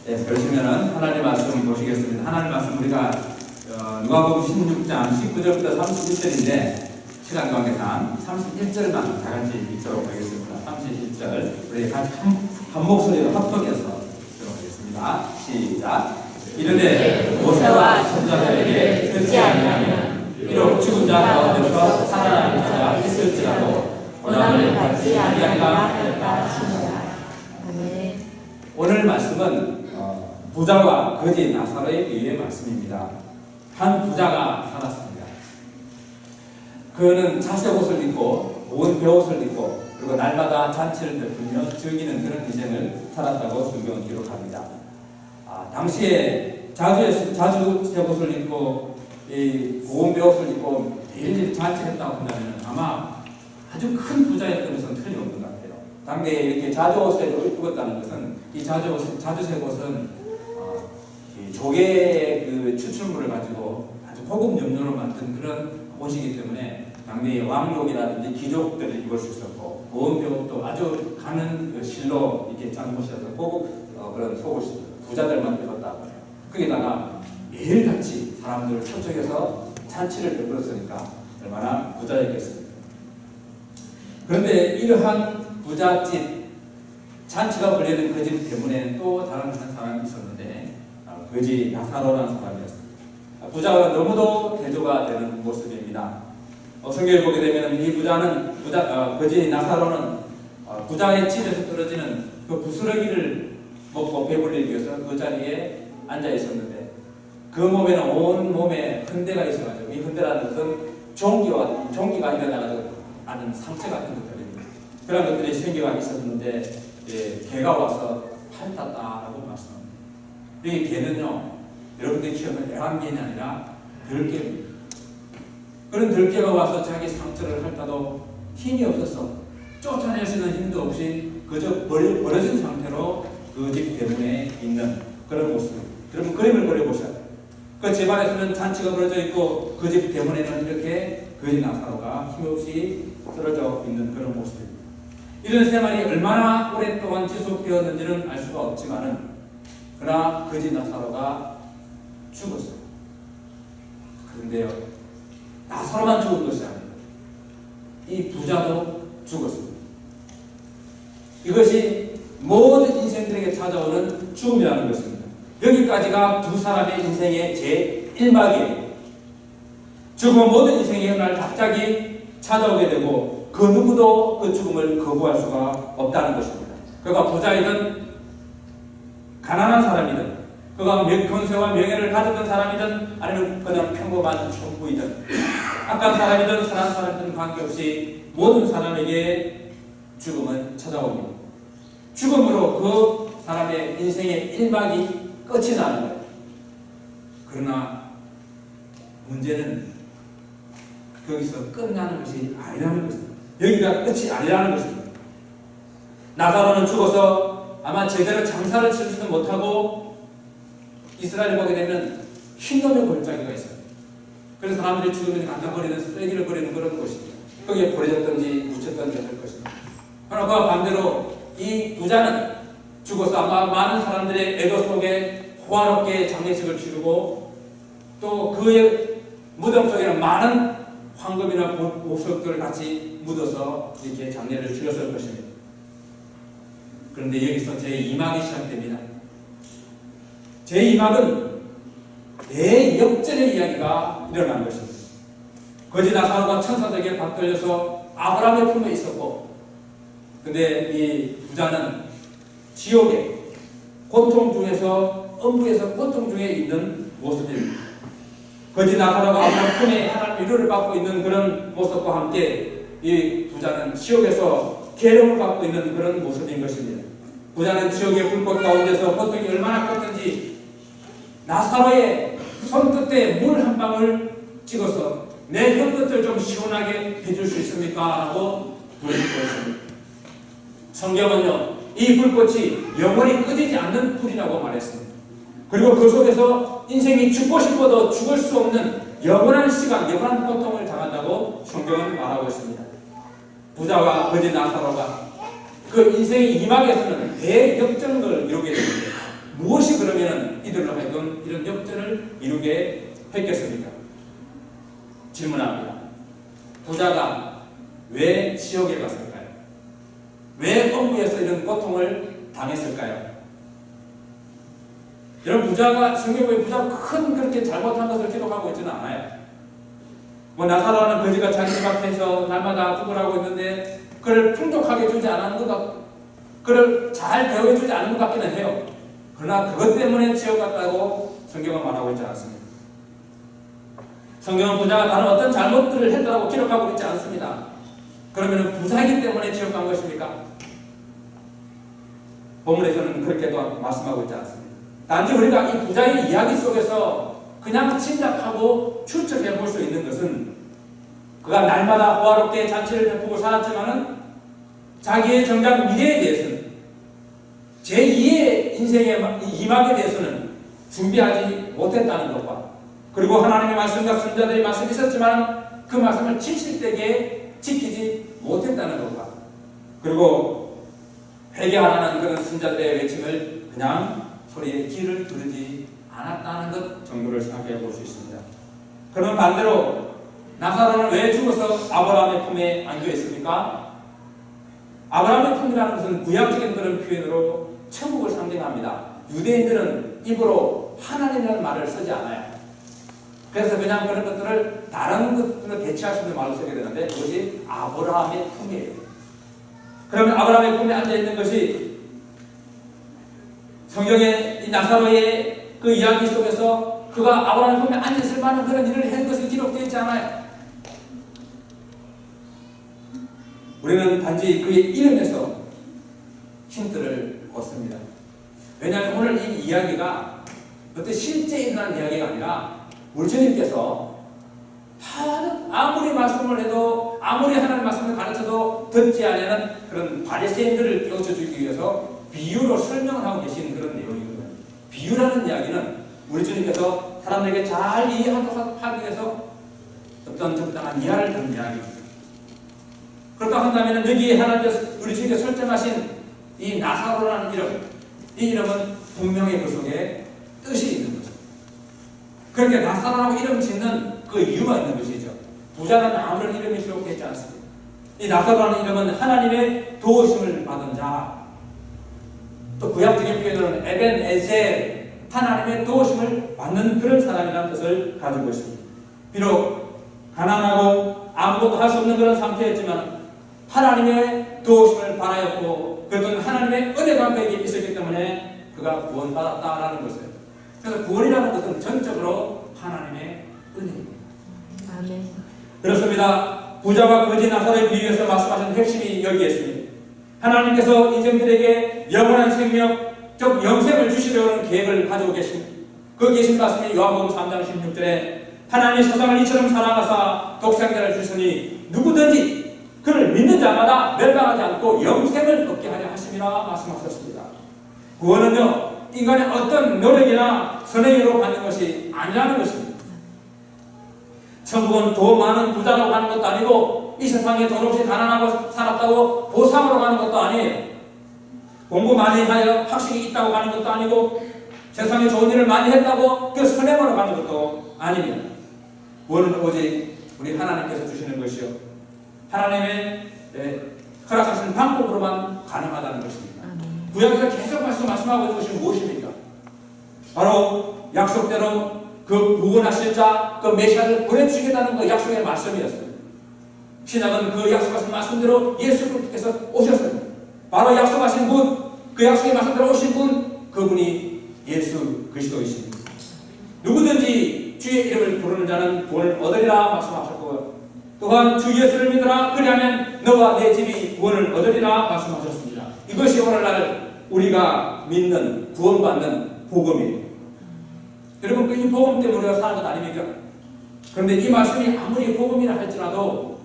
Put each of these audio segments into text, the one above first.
네, 그러시면은 하나님 말씀 보시겠습니다. 하나님 말씀 우리가 누가복음 16장 19절부터 31절인데 시간 관계상 31절만 다 같이 읽도록 하겠습니다. 31절 우리 같이 한 목소리로 합독해서 읽도록 하겠습니다. 시작. 이르되 모세와 선자들에게 듣지 아니하면 비록 죽은 자 가운데서 살아나는 자가 있을지라도 고난을 받지 아니하리라 하였다 하시니라. 오늘 말씀은 부자와 거지 나사로의 비유의 말씀입니다. 한 부자가 살았습니다. 그는 자색 옷을 입고 온 베옷을 입고 그리고 날마다 잔치를 베풀며 즐기는 그런 인생을 살았다고 성경은 기록합니다. 당시에 자주 새 옷을 입고 온 베옷을 입고 매일 잔치했다고 한다면 아마 아주 큰 부자였던 것은 틀림없는 것 같아요. 당대에 이렇게 자주 옷을 입었다는 것은 이 자주 새 옷은 조개의 그 추출물을 가지고 아주 고급 염료로 만든 그런 옷이기 때문에 당대의 왕족이라든지 귀족들이 입을 수 있었고 보온 배옷도 아주 가는 실로 이렇게 짠 옷이어서 고급 그런 속옷이 부자들만 입었다고 해요. 거기다가 매일같이 사람들을 초청해서 잔치를 베풀었으니까 얼마나 부자였겠습니까? 그런데 이러한 부잣집 잔치가 벌리는 그 집 때문에 또 다른 한 사람이 있었는데 거지 나사로라는 사람이었습니다. 부자가 너무도 대조가 되는 모습입니다. 성경을 보게 되면 이 거지 나사로는 부자의 집에서 떨어지는 그 부스러기를 먹고 배불리기 위해서 그 자리에 앉아 있었는데 그 몸에는 온 몸에 흔대가 있어가지고 이 흔대라는 것은 종기가 일어나가지고 아는 상처 같은 것들입니다. 그런 것들이 생겨가 있었는데 개가 와서 핥았다라고 말씀합니다. 이 개는요, 여러분들이 키우는 애완개는 아니라 들개입니다. 그런 들개가 와서 자기 상처를 핥아도 힘이 없어서 쫓아낼 수 있는 힘도 없이 그저 벌어진 상태로 그 집 때문에 있는 그런 모습입니다. 여러분 그림을 그려보셔야 돼요. 그 집안에서는 잔치가 벌어져 있고 그 집 때문에는 이렇게 거지 나사로가 힘없이 쓰러져 있는 그런 모습입니다. 이런 생활이 얼마나 오랫동안 지속되었는지는 알 수가 없지만은 그러나 거지 나사로가 죽었어요. 그런데요, 나사로만 죽은 것이 아닙니다. 이 부자도 죽었습니다. 이것이 모든 인생들에게 찾아오는 죽음이라는 것입니다. 여기까지가 두 사람의 인생의 제1막이에요. 죽음은 모든 인생의 어느 날 갑자기 찾아오게 되고 그 누구도 그 죽음을 거부할 수가 없다는 것입니다. 그가 부자이든 가난한 사람이든 그가 권세와 명예를 가졌던 사람이든 아니면 그냥 평범한 총부이든 악한 사람이든 선한 사람이든 관계없이 모든 사람에게 죽음은 찾아옵니다. 죽음으로 그 사람의 인생의 1막이 끝이 나는 거예요. 그러나 문제는 거기서 끝나는 것이 아니라는 것입니다. 여기가 끝이 아니라는 것입니다. 나사로는 죽어서 아마 제대로 장사를 치르지도 못하고 이스라엘을 보게 되면 흰놈의 골짜기가 있어요. 그래서 사람들이 죽으면 갖다 버리는 쓰레기를 버리는 그런 곳입니다. 거기에 버려졌든지 묻혔든지 할 것입니다. 그러나 그와 반대로 이 부자는 죽어서 아마 많은 사람들의 애도 속에 호화롭게 장례식을 치르고 또 그의 무덤 속에는 많은 황금이나 보석들을 같이 묻어서 이렇게 장례를 치렀을 것입니다. 그런데 여기서 제2막이 시작됩니다. 제2막은 대역전의 이야기가 일어난 것입니다. 거지 나사로가 천사들에게 받들려서 아브라함의 품에 있었고, 근데 이 부자는 지옥의 고통 중에서 음부에서 고통 중에 있는 모습입니다. 거지 나사로가 아브라함 품에 하나님 위로를 받고 있는 그런 모습과 함께 이 부자는 지옥에서 괴로움을 받고 있는 그런 모습인 것입니다. 부자는 지옥의 불꽃 가운데서 고통이 얼마나 컸든지 나사로의 손끝에 물 한 방울 찍어서 내 혀끝을 좀 시원하게 해줄 수 있습니까? 라고 부르실 것입니다. 성경은요, 이 불꽃이 영원히 꺼지지 않는 불이라고 말했습니다. 그리고 그 속에서 인생이 죽고 싶어도 죽을 수 없는 영원한 시간, 영원한 고통을 당한다고 성경은 말하고 있습니다. 부자와 거지 나사로가 그 인생의 이막에서는 대역전을 이루게 됩니다. 무엇이 그러면 이들로 하여금 이런 역전을 이루게 했겠습니까? 질문합니다. 부자가 왜 지옥에 갔을까요? 왜 억울해서 이런 고통을 당했을까요? 여러분, 부자가 성경에 부자가 큰 그렇게 잘못한 것을 기록하고 있지는 않아요. 뭐 나사로라는 거지가 자기 집 앞에서 날마다 구걸하고 있는데 그를 풍족하게 주지 않은 것 같고 그를 잘 대우해주지 않은 것 같기는 해요. 그러나 그것 때문에 지옥 갔다고 성경은 말하고 있지 않습니다. 성경은 부자가 다른 어떤 잘못들을 했다고 기록하고 있지 않습니다. 그러면 부자이기 때문에 지옥 간 것입니까? 본문에서는 그렇게도 말씀하고 있지 않습니다. 단지 우리가 이 부자의 이야기 속에서 그냥 짐작하고 추측해 볼 수 있는 것은 그가 날마다 호화롭게 잔치를 베푸고 살았지만은 자기의 정작 미래에 대해서는 제2의 인생에 임하게 대해서는 준비하지 못했다는 것과 그리고 하나님의 말씀과 선자들의 말씀이 있었지만 그 말씀을 진실되게 지키지 못했다는 것과 그리고 회개하라는 그런 선자들의 외침을 그냥 소리에 귀를 두르지 않았다는 것 정도를 생각해 볼 수 있습니다. 그러면 반대로 나사로는 왜 죽어서 아브라함의 품에 안겨 있습니까? 아브라함의 품이라는 것은 구약적인 그런 표현으로 천국을 상징합니다. 유대인들은 입으로 하나님이라는 말을 쓰지 않아요. 그래서 그냥 그런 것들을 다른 것들을 대체할 수 있는 말로 쓰게 되는데 그것이 아브라함의 품이에요. 그러면 아브라함의 품에 앉아 있는 것이 성경의 이 나사로의 그 이야기 속에서 그가 아브라함의 품에 앉아 있을 만한 그런 일을 한 것이 기록되어 있지 않아요. 우리는 단지 그의 이름에서 힌트를 얻습니다. 왜냐하면 오늘 이 이야기가 어떤 실제 일어난 이야기가 아니라 우리 주님께서 아무리 말씀을 해도 아무리 하나님 말씀을 가르쳐도 듣지 않는 그런 바리새인들을 깨우쳐주기 위해서 비유로 설명을 하고 계신 그런 내용이거든요. 비유라는 이야기는 우리 주님께서 사람들에게 잘 이해하기 위해서 어떤 적당한 이해를 주는 이야기입니다. 그렇다 한다면 여기 하나님께서 우리 주님께 설정하신 이 나사로라는 이름, 이 이름은 분명히 그 속에 뜻이 있는 것입니다. 그렇게 나사로라고 이름 짓는 그 이유가 있는 것이죠. 부자는 아무런 이름이 기록되어 있지 않습니다. 이 나사로라는 이름은 하나님의 도우심을 받은 자, 또 구약적인 표현으로는 에벤 에셀, 하나님의 도우심을 받는 그런 사람이라는 뜻을 가지고 있습니다. 비록 가난하고 아무것도 할 수 없는 그런 상태였지만 하나님의 도우심을 바라였고 그것은 하나님의 은혜가 그에게 있었기 때문에 그가 구원받았다라는 것이에요. 그래서 구원이라는 것은 전적으로 하나님의 은혜입니다. 아멘. 그렇습니다. 부자와 거지 나사로의 비유에서 말씀하신 핵심이 여기에 있습니다. 하나님께서 인생들에게 영원한 생명, 즉 영생을 주시려는 계획을 가지고 계십니다. 그 계신 말씀이 요한복음 3장 16절에 하나님이 세상을 이처럼 사랑하사 독생자를 주시니 누구든지 그를 믿는 자마다 멸망하지 않고 영생을 얻게 하려 하심이라 말씀하셨습니다. 구원은요 인간의 어떤 노력이나 선행으로 받는 것이 아니라는 것입니다. 천국은 더 많은 부자로 가는 것도 아니고 이 세상에 돈 없이 가난하고 살았다고 보상으로 가는 것도 아니에요. 공부 많이 하여 학식이 있다고 가는 것도 아니고 세상에 좋은 일을 많이 했다고 그 선행으로 가는 것도 아닙니다. 구원은 오직 우리 하나님께서 주시는 것이요 하나님의 허락하시는 방법으로만 가능하다는 것입니다. 구약에서 계속 말씀하고 있는 것이 무엇입니까? 바로 약속대로 그 구원하실 자, 그 메시아를 보내주시겠다는 그 약속의 말씀이었어요. 신약은 그 약속하신 말씀대로 예수 그리스도께서 오셨어요. 바로 약속하신 분, 그 약속의 말씀대로 오신 분, 그분이 예수 그리스도이십니다. 누구든지 주의 이름을 부르는 자는 구원을 얻으리라 말씀하셨고요. 또한 주 예수를 믿으라 그리하면 너와 내 집이 구원을 얻으리라 말씀하셨습니다. 이것이 오늘날 우리가 믿는 구원받는 복음이에요. 여러분 이 복음 때문에 우리가 사는 것 아닙니까? 그런데 이 말씀이 아무리 복음이라 할지라도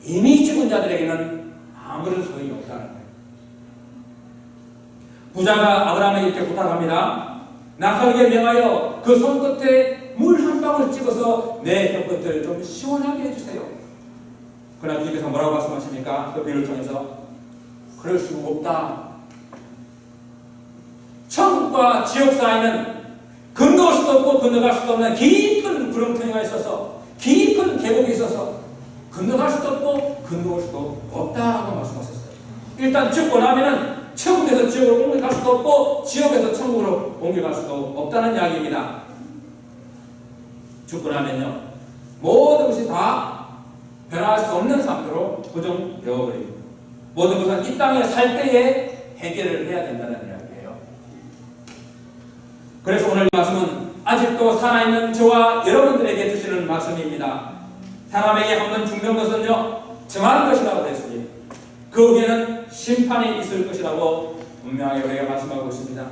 이미 죽은 자들에게는 아무런 소용이 없다는 거예요. 부자가 아브라함에게 이렇게 부탁합니다. 나사로에게 명하여 그 손끝에 물 한 방울 찍어서 내 혀끝을 좀 시원하게 해주세요. 그러나 주님께서 뭐라고 말씀하십니까? 그 비유를 통해서 그럴 수 없다. 천국 천국과 지옥 사이는 건너올 수도 없고 건너갈 수도 없는 깊은 구렁텅이가 있어서, 깊은 계곡이 있어서 건너갈 수도 없고 건너올 수도 없다라고 말씀하셨어요. 일단 죽고 나면은 천국에서 지옥으로 옮겨갈 수도 없고 지옥에서 천국으로 옮겨갈 수도 없다는 이야기입니다. 죽고 나면요, 모든 것이 다 변화할 수 없는 상태로 고정되어 버립니다. 모든 것은 이 땅에 살 때에 해결을 해야 된다는 이야기예요. 그래서 오늘 말씀은 아직도 살아있는 저와 여러분들에게 주시는 말씀입니다. 사람에게 한번 죽는 것은요, 정한 것이라고 했으니 그 후에는 심판이 있을 것이라고 분명하게 우리가 말씀하고 있습니다.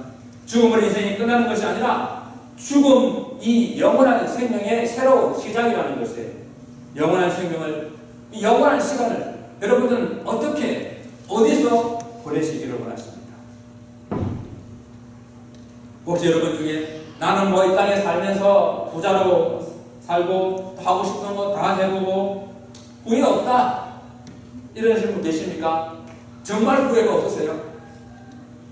죽음으로 인생이 끝나는 것이 아니라 죽음, 이 영원한 생명의 새로운 시작이라는 것이에요. 영원한 생명을, 이 영원한 시간을 여러분들은 어떻게, 어디서 보내시기를 원하십니까? 혹시 여러분 중에 나는 뭐 이 땅에 살면서 부자로 살고 하고 싶은 거 다 해보고 후회 없다, 이러신 분 계십니까? 정말 후회가 없으세요?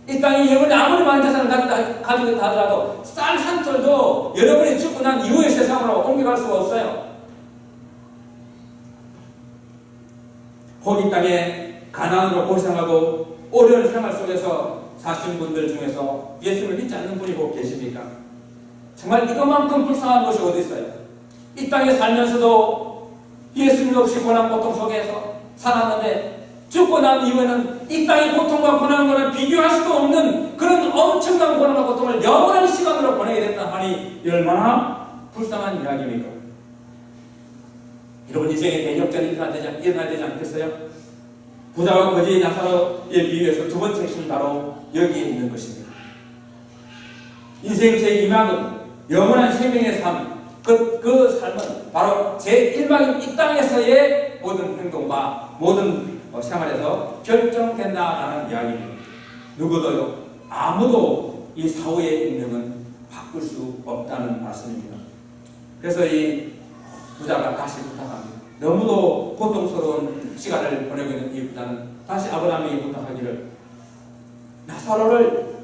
이 땅에 여러분이 아무리 많은 재산을 가지고 있다 하더라도 쌀 한 톨도 여러분이 죽고 난 이후의 세상으로 옮겨갈 수가 없어요. 혹 이 땅에 가난으로 고생하고 어려운 생활 속에서 사신 분들 중에서 예수를 믿지 않는 분이 혹 계십니까? 정말 이것만큼 불쌍한 것이 어디 있어요? 이 땅에 살면서도 예수님 없이 고난 고통 속에서 살았는데 죽고 난 이후에는 이 땅의 고통과 고난과는 비교할 수도 없는 그런 엄청난 고난과 고통을 영원한 시간으로 보내게 됐다 하니 얼마나 불쌍한 이야기입니까? 여러분 인생의 대역전이 일어나야 되지 않겠어요? 부자와 거지 나사로에 비유해서 두 번째 핵심은 바로 여기에 있는 것입니다. 인생 제2막은 영원한 생명의 삶, 그 삶은 바로 제1막인 이 땅에서의 모든 행동과 모든 생활에서 결정된다라는 이야기입니다. 누구도요, 아무도 이 사후의 운명은 바꿀 수 없다는 말씀입니다. 그래서 이 부자가 다시 부탁합니다. 너무도 고통스러운 시간을 보내고 있는 이 부자는 다시 아브라함에게 부탁하기를, 나사로를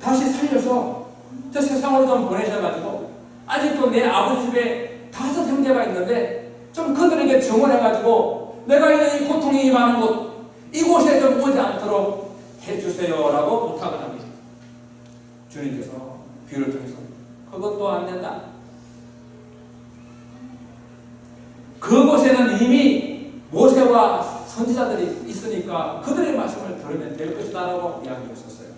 다시 살려서 저 세상으로 좀 보내셔가지고 아직도 내 아버지 집에 5 형제가 있는데 좀 그들에게 증언해가지고 내가 이 고통이 많은 곳 이곳에 좀 오지 않도록 해주세요라고 부탁을 합니다. 주님께서 귀를 통해서 그것도 안 된다. 그곳에는 이미 모세와 선지자들이 있으니까 그들의 말씀을 들으면 될 것이다 라고 이야기했었어요.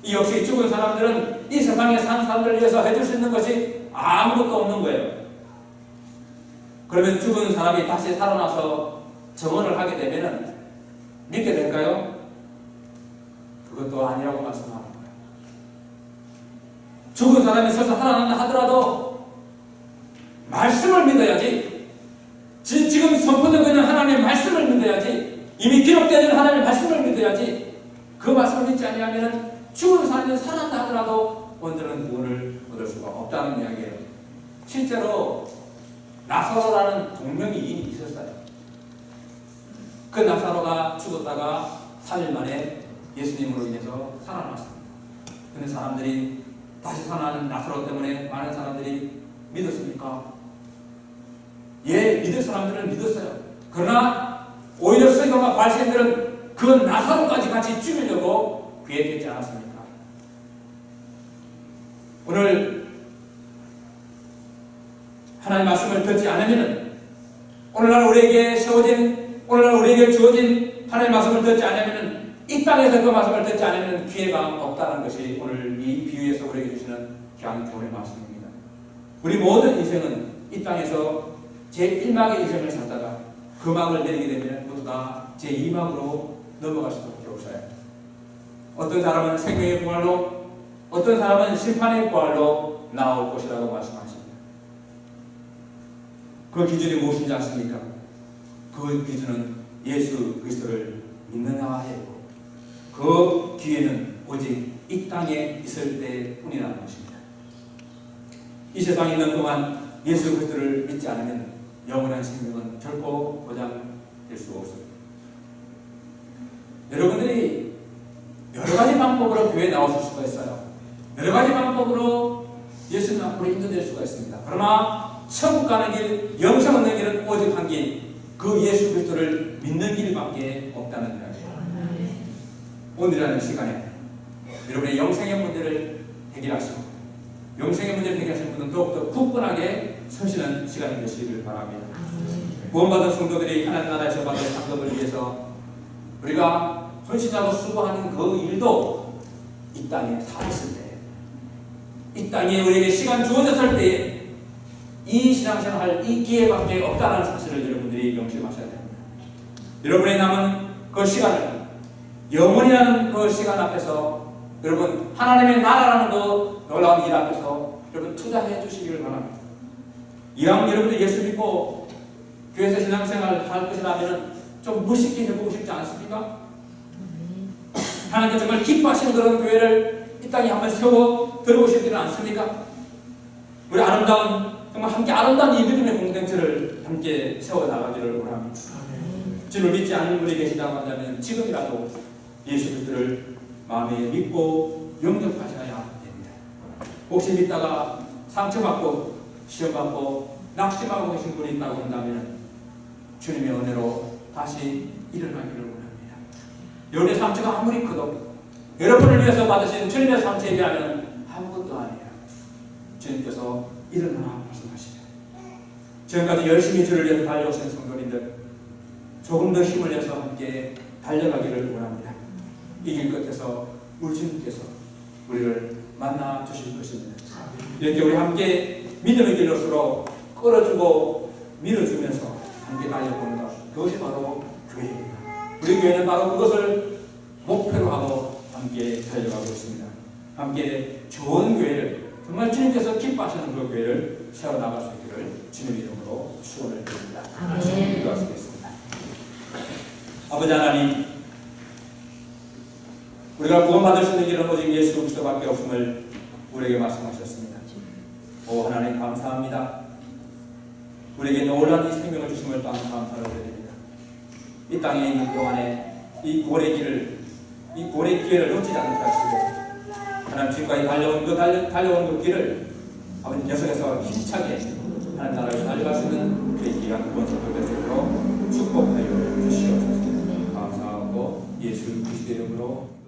이 역시 죽은 사람들은 이 세상에 산 사람들을 위해서 해줄 수 있는 것이 아무것도 없는 거예요. 그러면 죽은 사람이 다시 살아나서 증언을 하게 되면 믿게 될까요? 그것도 아니라고 말씀하는 거예요. 죽은 사람이 서서 살아난다 하더라도 말씀을 믿어야지. 지금 선포되고 있는 하나님의 말씀을 믿어야지. 이미 기록되어 있는 하나님의 말씀을 믿어야지. 그 말씀을 믿지 아니하면 죽은 사람이 살아난다 하더라도 온전한 구원을 얻을 수가 없다는 이야기예요. 실제로 나사로라는 동명이인이 있었어요. 그 나사로가 죽었다가 3일 만에 예수님으로 인해서 살아났습니다. 근데 사람들이 다시 살아나는 나사로 때문에 많은 사람들이 믿었습니까? 예, 믿을 사람들은 믿었어요. 그러나 오히려 서기관과 바리새인들은 그 나사로까지 같이 죽이려고 계획했지 않았습니까? 오늘 하나님의 말씀을 듣지 않으면, 오늘날 우리에게 주어진 하나님의 말씀을 듣지 않으면, 이 땅에서 그 말씀을 듣지 않으면 기회가 없다는 것이 오늘 이 비유에서 우리에게 주시는 귀한 교훈의 말씀입니다. 우리 모든 인생은 이 땅에서 제1막의 인생을 살다가 그 막을 내리게 되면 모두 다 제2막으로 넘어갈 수밖에 없어요. 어떤 사람은 생명의 부활로, 어떤 사람은 심판의 부활로 나올 것이라고 말씀하십니다. 그 기준이 무엇인지 아십니까? 그 기준은 예수 그리스도를 믿느냐예요. 그 기회는 오직 이 땅에 있을 때뿐이라는 것입니다. 이 세상에 있는 동안 예수 그리스도를 믿지 않으면 영원한 생명은 결코 보장될 수 없습니다. 여러분들이 여러 가지 방법으로 교회에 나오실 수가 있어요. 여러 가지 방법으로 예수님 앞으로 인도될 수가 있습니다. 그러나 천국 가는 길, 영생 얻는 길은 오직 한 길, 그 예수 그리스도를 믿는 길밖에 없다는 이야기예요. 오늘이라는 시간에 여러분의 영생의 문제를 해결하시고 영생의 문제를 해결하시는 분은 더욱더 굳건하게 서시는 시간이 되시길 바랍니다. 구원받은 성도들이 하나님 나라에서 받은 상급을 위해서 우리가 헌신하고 수고하는 그 일도 이 땅에 살았을 때, 이 땅에 우리에게 시간 주어졌을 때 이 신앙생활 이 기회밖에 없다는 사실을 여러분들이 명심하셔야 됩니다. 여러분의 남은 그 시간을 영원이라는 그 시간 앞에서 여러분 하나님의 나라라는 그 놀라운 일 앞에서 여러분 투자해 주시기를 바랍니다. 이왕 여러분들 예수 믿고 교회에서 신앙생활 할 것이라면 좀 무식히 해보고 싶지 않습니까? 하나님께 정말 기뻐하시는 그런 교회를 이 땅에 한번 세워 들어보시지는 않습니까? 우리 아름다운 정말 함께 아름다운 이 믿음의 공동체를 함께 세워나가기를 원합니다. 주를 믿지 않는 분이 계시다고 한다면 지금이라도 예수 그리스도를 마음에 믿고 영접하셔야 됩니다. 혹시 믿다가 상처받고 시험받고 낙심하고 계신 분이 있다고 한다면 주님의 은혜로 다시 일어나기를 원합니다. 여러분의 상처가 아무리 커도 여러분을 위해서 받으신 주님의 상처에 비하면 아무것도 아니에요. 주님께서 일어나라 말씀하시죠. 지금까지 열심히 주를 위해서 달려오신 성도님들 조금 더 힘을 내서 함께 달려가기를 원합니다. 이 길 끝에서 우리 주님께서 우리를 만나 주실 것입니다. 이렇게 우리 함께 믿음의 길로서로 끌어주고 밀어주면서 함께 달려보는 것, 그것이 바로 교회입니다. 우리 교회는 바로 그것을 목표로 하고 함께 달려가고 있습니다. 함께 좋은 교회를, 정말 주님께서 기뻐하시는 그 교회를 세워나갈 수 있기를 주님의 이름으로 축원을 드립니다. 기도하시겠습니다. 아버지 하나님, 우리가 구원받을 수 있는 길은 오직 예수 그리스도밖에 없음을 우리에게 말씀하셨습니다. 오 하나님 감사합니다. 우리에게 놀라운 이 생명을 주심을 또한 감사를 드립니다. 이 땅에 있는 동안에 이 구원의 길을, 이 구원의 기회를 놓치지 않게 하시고 하나님 지금까지 달려온 그 길을 아버지 계속해서 힘차게 하나님 나라를 달려갈 수 있는 그 귀한 구원 선포 되시도록 축복하여 주시옵소서. 감사하고 예수 그리스도의 이름으로